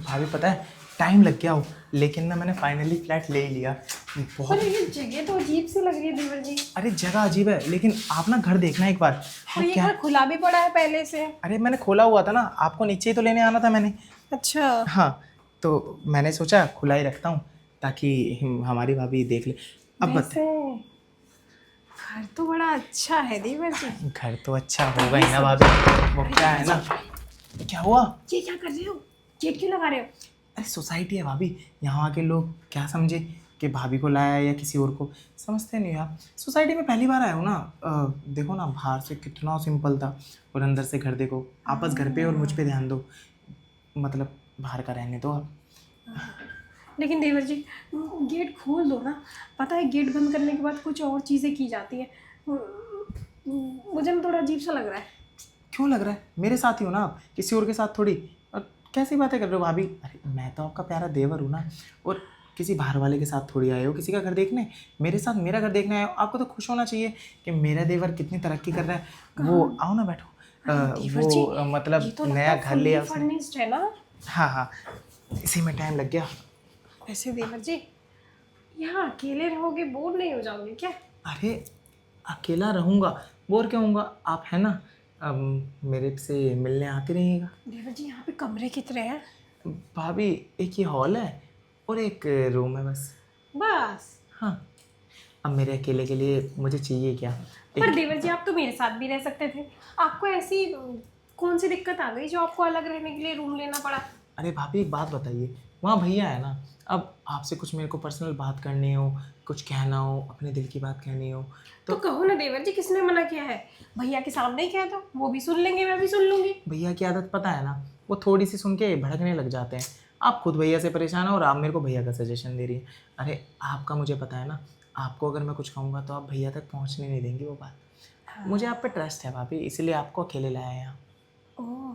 भाभी पता है टाइम लग गया हो, लेकिन ना मैंने फाइनली फ्लैट ले ही लिया। बहुत। पर ये जगह तो अजीब सी लग रही है देवर जी। अरे जगह अजीब है, लेकिन आप ना घर देखना एक बार। और वो ये क्या, घर खुला भी पड़ा है पहले से। अरे मैंने खोला हुआ था ना, आपको नीचे ही तो लेने आना था मैंने। अच्छा। हाँ, तो मैंने सोचा खुला ही रखता हूँ ताकि हमारी भाभी देख ले। अब बता। वैसे घर तो बड़ा अच्छा है देवर जी। घर तो अच्छा होगा ही ना भाभी, वो क्या है ना। क्या हुआ? ये क्या कर रहे हो? गेट क्यों लगा रहे हो? अरे सोसाइटी है भाभी, यहाँ के लोग क्या समझे कि भाभी को लाया है या किसी और को, समझते नहीं हो आप। सोसाइटी में पहली बार आया हूँ ना। देखो ना बाहर से कितना सिंपल था और अंदर से घर देखो। आप बस घर पे और मुझ पे ध्यान दो, मतलब बाहर का रहने दो आप। लेकिन देवर जी गेट खोल दो ना। पता है गेट बंद करने के बाद कुछ और चीज़ें की जाती हैं। मुझे ना थोड़ा अजीब सा लग रहा है। क्यों लग रहा है? मेरे साथ ही हो ना आप, किसी और के साथ थोड़ी। और कैसी बातें कर रहे हो भाभी? अरे मैं तो आपका प्यारा देवर हूँ ना, और किसी बाहर वाले के साथ थोड़ी आए हो किसी का घर देखने। मेरे साथ मेरा घर देखने आए हो। आपको तो खुश होना चाहिए कि मेरा देवर कितनी तरक्की कर रहा है। वो आओ ना बैठो। देवर जी मतलब ये तो लगता नया है घर फुल्ली लिया उसने। फर्निश्ड है ना। हाँ हाँ, इसी में टाइम लग गया। वैसे देवर जी यहाँ अकेले रहोगे बोर नहीं हो जाओगे क्या? अरे अकेला रहूँगा, बोर क्यों होऊंगा? आप है ना, मेरे से मिलने आते रहिएगा। देवर जी यहाँ पे कमरे कितने हैं? भाभी एक ही हॉल है और एक रूम है बस। बस। हाँ, अब मेरे अकेले के लिए मुझे चाहिए क्या? पर एक। देवर जी आप तो मेरे साथ भी रह सकते थे। आपको ऐसी कौन सी दिक्कत आ गई जो आपको अलग रहने के लिए रूम लेना पड़ा? अरे भाभी एक बात बताइए, वहाँ भैया है ना। अब आपसे कुछ मेरे को पर्सनल बात करनी हो, कुछ कहना हो, अपने दिल की बात कहनी हो तो तो। कहो ना देवर जी किसने मना किया है? भैया के सामने ही कह दो, वो भी सुन लेंगे मैं भी सुन लूंगी। भैया की आदत पता है ना, वो थोड़ी सी सुन के भड़कने लग जाते हैं। आप खुद भैया से परेशान हो और आप मेरे को भैया का सजेशन दे रही हैं। अरे आपका मुझे पता है ना, आपको अगर मैं कुछ कहूँगा तो आप भैया तक पहुँचने नहीं देंगी वो बात। मुझे आप पे ट्रस्ट है भाभी, इसलिए आपको अकेले लाया है यहाँ। ओह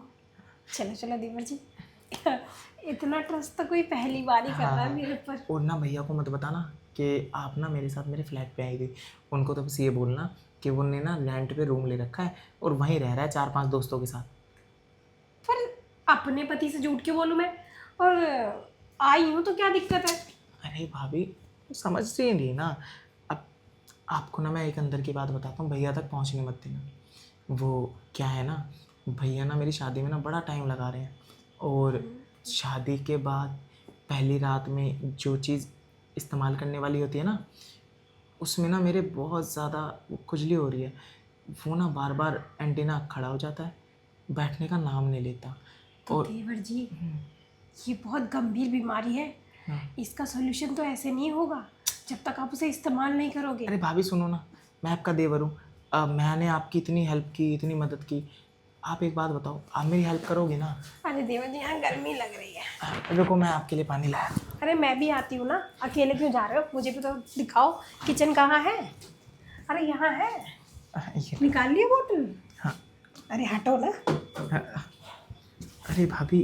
चलो चलो देवर जी इतना ट्रस्ट तो कोई पहली बार ही कर रहा है मेरे ऊपर। और ना भैया को मत बताना कि आप ना मेरे साथ मेरे फ्लैट पे आई थी। उनको तो बस ये बोलना कि उनने ना रेंट पे रूम ले रखा है और वहीं रह रहा है 4-5 दोस्तों के साथ। पर अपने पति से झूठ क्यों बोलूं मैं? और आई हूँ तो क्या दिक्कत है? अरे भाभी समझ रही नहीं ना। अब आपको ना मैं एक अंदर की बात बताता हूँ, भैया तक पहुँचने मत देना। वो क्या है ना, भैया ना मेरी शादी में ना बड़ा टाइम लगा रहे हैं, और शादी के बाद पहली रात में जो चीज़ इस्तेमाल करने वाली होती है ना, उसमें ना मेरे बहुत ज़्यादा खुजली हो रही है। वो ना बार बार एंटीना खड़ा हो जाता है, बैठने का नाम नहीं लेता। तो और देवर जी ये बहुत गंभीर बीमारी है। हाँ। इसका सॉल्यूशन तो ऐसे नहीं होगा जब तक आप उसे इस्तेमाल नहीं करोगे। अरे भाभी सुनो ना, मैं आपका देवर हूँ। मैंने आपकी इतनी हेल्प की, इतनी मदद की। आप एक बात बताओ, आप मेरी हेल्प करोगे ना? अरे देवर जी यहाँ गर्मी लग रही है। रुको मैं आपके लिए पानी लाया। अरे मैं भी आती हूँ ना, अकेले क्यों जा रहे हो? मुझे भी तो दिखाओ किचन कहाँ है। अरे यहाँ है, ये। निकाल लिए बोतल। हाँ। अरे हटो ना। अरे भाभी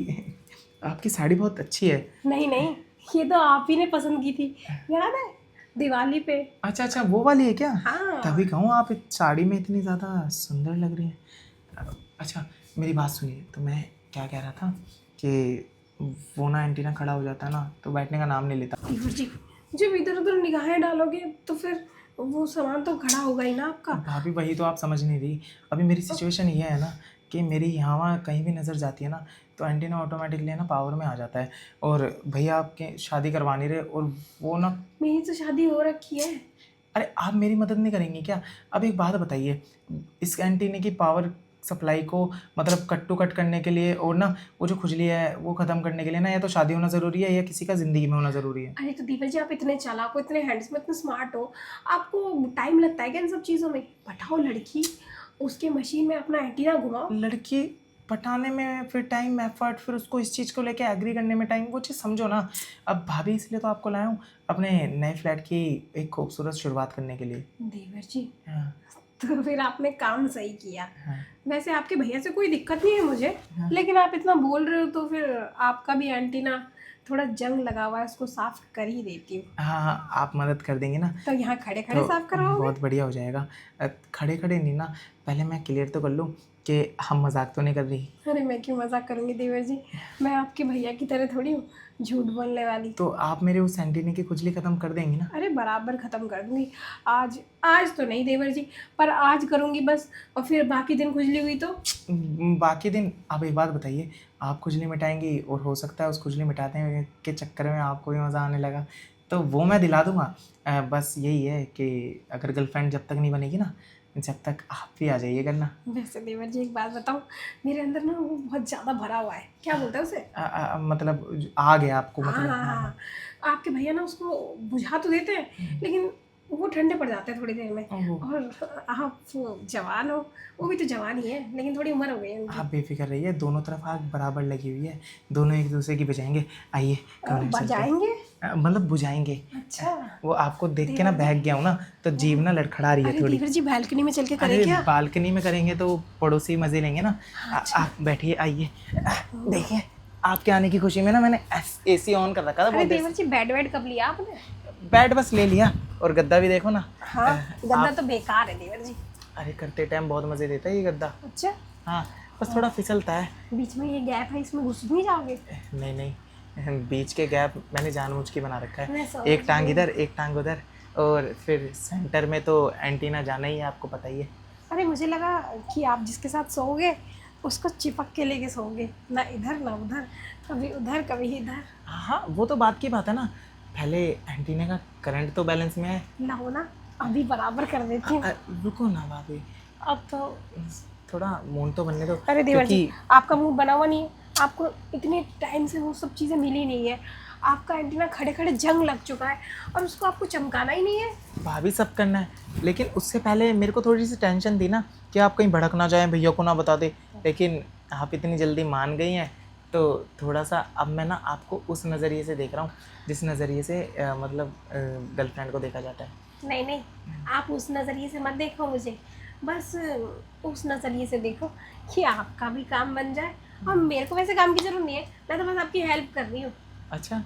आपकी साड़ी बहुत अच्छी है। नहीं नहीं ये तो आप ही ने पसंद की थी, याद है दिवाली पे। अच्छा अच्छा, वो वाली है क्या? हाँ। तभी कहूँ आप इस साड़ी में इतनी ज़्यादा सुंदर लग रही हैं। अच्छा मेरी बात सुनिए, तो मैं क्या कह रहा था कि वो ना एंटीना खड़ा हो जाता है ना तो बैठने का नाम नहीं लेता। देवर जी जब इधर उधर निगाहें डालोगे तो फिर वो सामान तो खड़ा होगा ही ना आपका। भाभी वही तो आप समझ नहीं रही। अभी मेरी सिचुएशन ये है ना कि मेरी यहाँ वहाँ कहीं भी नज़र जाती है ना तो एंटीना ऑटोमेटिकली ना पावर में आ जाता है। और भैया आपके शादी करवा नहीं रहे, और वो ना। मेरी तो शादी हो रखी है। अरे आप मेरी मदद नहीं करेंगी क्या? अब एक बात बताइए, इस एंटीने की पावर सप्लाई को मतलब कट टू कट करने के लिए और ना वो जो खुजली है वो ख़त्म करने के लिए ना, या तो शादी होना ज़रूरी है या किसी का ज़िंदगी में होना ज़रूरी है। अरे तो देवर जी आप इतने चालाक हो, इतने हैंडसम, इतने स्मार्ट हो, आपको टाइम लगता है क्या इन सब चीज़ों में? पटाओ लड़की, उसके मशीन में अपना एंटीना घुमाओ। लड़की पटाने में फिर टाइम, एफर्ट, फिर उसको इस चीज़ को लेके एग्री करने में टाइम, वो चीज़ समझो ना। अब भाभी इसलिए तो आपको लाया हूँ अपने नए फ्लैट की एक खूबसूरत शुरुआत करने के लिए। देवर जी हाँ तो फिर आपने काम सही किया। हाँ वैसे आपके भैया से कोई दिक्कत नहीं है मुझे, लेकिन आप इतना बोल रहे हो तो फिर आपका भी एंटीना थोड़ा जंग लगा हुआ है, उसको साफ कर ही देती हूँ। हाँ हाँ, आप मदद कर देंगे ना तो यहाँ खड़े खड़े तो साफ करवाओगे? बहुत बढ़िया हो जाएगा। खड़े खड़े नहीं ना, पहले मैं क्लियर तो कर लूँ कि हम मजाक तो नहीं कर रही। अरे मैं क्यों मजाक करूँगी देवर जी, मैं आपके भैया की तरह थोड़ी हूँ झूठ बोलने वाली। तो आप मेरे उस एंटीना की खुजली ख़त्म कर देंगी ना? अरे बराबर ख़त्म कर दूँगी। आज आज तो नहीं देवर जी, पर आज करूँगी बस, और फिर बाकी दिन खुजली हुई तो। बाकी दिन आप एक बात बताइए, आप खुजली मिटाएंगी और हो सकता है उस खुजली मिटाने के चक्कर में आपको भी मज़ा आने लगा, तो वो मैं दिला दूंगा। बस यही है कि अगर गर्लफ्रेंड जब तक नहीं बनेगी ना, जब तक आप भी आ जाइए करना। वैसे देवर जी एक बात बताऊँ, मेरे अंदर ना वो बहुत ज़्यादा भरा हुआ है, क्या बोलते हैं उसे? मतलब आ गया आपको हाँ मतलब? हाँ हाँ, आपके भैया ना उसको बुझा तो देते हैं, लेकिन वो ठंडे पड़ जाते हैं थोड़ी देर में। ओहो। और आप जवान हो, वो भी तो जवान ही है, लेकिन थोड़ी उम्र हो गई है उनकी। आप बेफिक्र रहिए, दोनों तरफ आग बराबर लगी हुई है, दोनों एक दूसरे की बचाएंगे। आइए कमरे में चलते हैं। बजाएंगे? मतलब बुझाएंगे। अच्छा। वो आपको देख के ना बहक गया हूँ ना, तो जीभ ना लड़खड़ा रही है अरे थोड़ी। देवर जी बालकनी में चल के करें अरे क्या? बालकनी में करेंगे तो पड़ोसी मजे लेंगे ना। आप बैठिए, आइए। देखिए आपके आने की खुशी में ना मैंने एसी ऑन कर रखा था अरे बहुत देर देवर जी बेड वेड कब लिया आपने? से। बेड बस ले लिया, और गद्दा भी देखो ना। हाँ गद्दा तो बेकार है देवर जी। अरे करते टाइम बहुत मजे देता है ये गद्दा। अच्छा, हाँ बस थोड़ा फिसलता है। बीच में ये गैप है, इसमें घुस नहीं जाओगे? नहीं नहीं, बीच के गैप मैंने जानबूझ के बना रखा मैं है, समझ एक टांग इधर एक टांग उधर, और फिर सेंटर में तो एंटीना जाना ही है, आपको पता ही है। अरे मुझे लगा कि आप जिसके साथ सोओगे उसको चिपक के लेके सोओगे, ना इधर ना उधर, कभी उधर कभी इधर। हाँ वो तो बात की बात है ना, पहले एंटीना का करंट तो बैलेंस में है। लाओ ना, अभी बराबर कर देती हूँ। रुको ना भाभी, अब तो थोड़ा मूड तो बनने दो। अरे देवर जी क्योंकि आपका मुंह बना हुआ नहीं है, आपको इतने टाइम से वो सब चीज़ें मिली नहीं है, आपका एंटीना खड़े खड़े जंग लग चुका है और उसको आपको चमकाना ही नहीं है। भाभी सब करना है, लेकिन उससे पहले मेरे को थोड़ी सी टेंशन थी ना कि आप कहीं भड़क ना जाएं, भैया को ना बता दे, लेकिन आप इतनी जल्दी मान गई हैं, तो थोड़ा सा अब मैं ना आपको उस नज़रिए से देख रहा हूँ जिस नज़रिए से मतलब गर्लफ्रेंड को देखा जाता है। नहीं नहीं, आप उस नज़रिए से मत देखो मुझे, बस उस नज़रिए से देखो कि आपका भी काम बन जाए, और मेरे को वैसे काम की जरूरत नहीं है, मैं तो बस आपकी हेल्प कर रही हूँ। अच्छा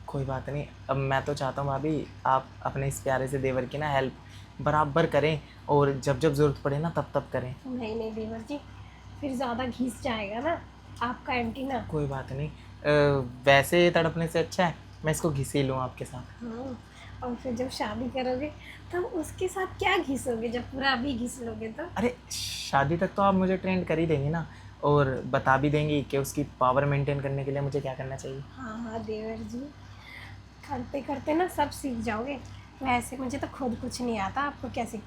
कोई बात नहीं, अब मैं तो चाहता हूँ भाभी आप अपने इस प्यारे से देवर की ना हेल्प बराबर करें, और जब जब ज़रूरत पड़े ना तब तब करें। नहीं नहीं देवर जी, फिर ज़्यादा घिस जाएगा ना आपका एंटीना। कोई बात नहीं, वैसे तड़पने से अच्छा है मैं इसको घिस ही लूँ आपके साथ। हाँ, और फिर जब शादी करोगे तब उसके साथ क्या घिसोगे, जब पूरा अभी घिस लोगे तो? अरे शादी तक तो आप मुझे ट्रेंड कर ही देंगी ना, और बता भी देंगी कि उसकी पावर मेंटेन करने के लिए मुझे क्या करना चाहिए। हाँ हाँ देवर जी, करते करते ना सब सीख जाओगे। वैसे मुझे तो खुद कुछ नहीं आता, आपको क्या सीख?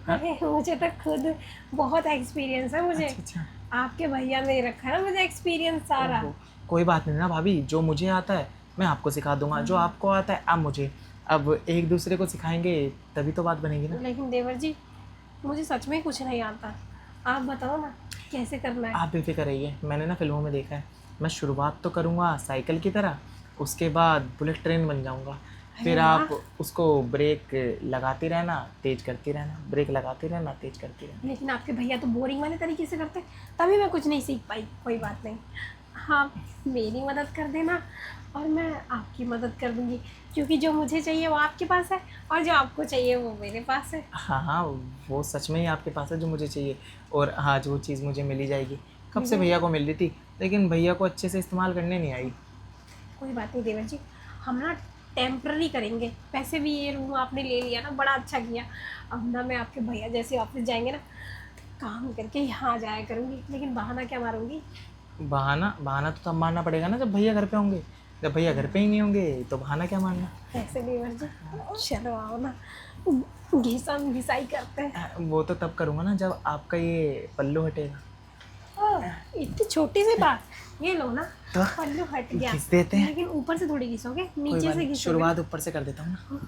अरे मुझे तो खुद बहुत एक्सपीरियंस है मुझे। अच्छा। आपके भैया ने रखा है ना मुझे एक्सपीरियंस सारा। कोई बात नहीं ना भाभी, जो मुझे आता है मैं आपको सिखा दूंगा, जो आपको आता है आप मुझे, अब एक दूसरे को सिखाएंगे तभी तो बात बनेगी ना। लेकिन देवर जी मुझे सच में कुछ नहीं आता, आप बताओ ना कैसे करना है। आप बेफिक्र रहिए, मैंने ना फिल्मों में देखा है, मैं शुरुआत तो करूँगा साइकिल की तरह, उसके बाद बुलेट ट्रेन बन जाऊँगा, फिर आप उसको ब्रेक लगाती रहना तेज करती रहना, ब्रेक लगाती रहना तेज करती रहना। लेकिन आपके भैया तो बोरिंग वाले तरीके से करते हैं, तभी मैं कुछ नहीं सीख पाई। कोई बात नहीं, आप मेरी मदद कर देना और मैं आपकी मदद कर दूंगी, क्योंकि जो मुझे चाहिए वो आपके पास है और जो आपको चाहिए वो मेरे पास है। हाँ हाँ, वो सच में ही आपके पास है जो मुझे चाहिए, और हाँ जो चीज़ मुझे मिली जाएगी, कब से भैया को मिल रही थी, लेकिन भैया को अच्छे से इस्तेमाल करने नहीं आई। कोई बात नहीं देवर जी, हम ना टेम्प्ररी करेंगे। वैसे भी ये रूम आपने ले लिया ना, बड़ा अच्छा किया। अब ना मैं आपके भैया जैसे ऑफिस जाएंगे ना, काम करके यहाँ जाया करूँगी, लेकिन बहाना क्या मारूंगी? बहाना तो तब मारना पड़ेगा ना जब भैया घर पे होंगे, जब भैया घर पे ही नहीं होंगे तो बहाना क्या मारना। ऐसे देवर जी चलो आओ ना, घिसम घिसाई करते हैं। वो तो तब करूँगा ना जब आपका ये पल्लू हटेगा। इतनी छोटी सी बात, ये लो ना तो पल्लू हट गया, घिस देते हैं। लेकिन ऊपर से थोड़ी घिसोगे, कोई नीचे बात से नहीं, घिसोगे। शुरुआत ऊपर से कर देता हूँ ना।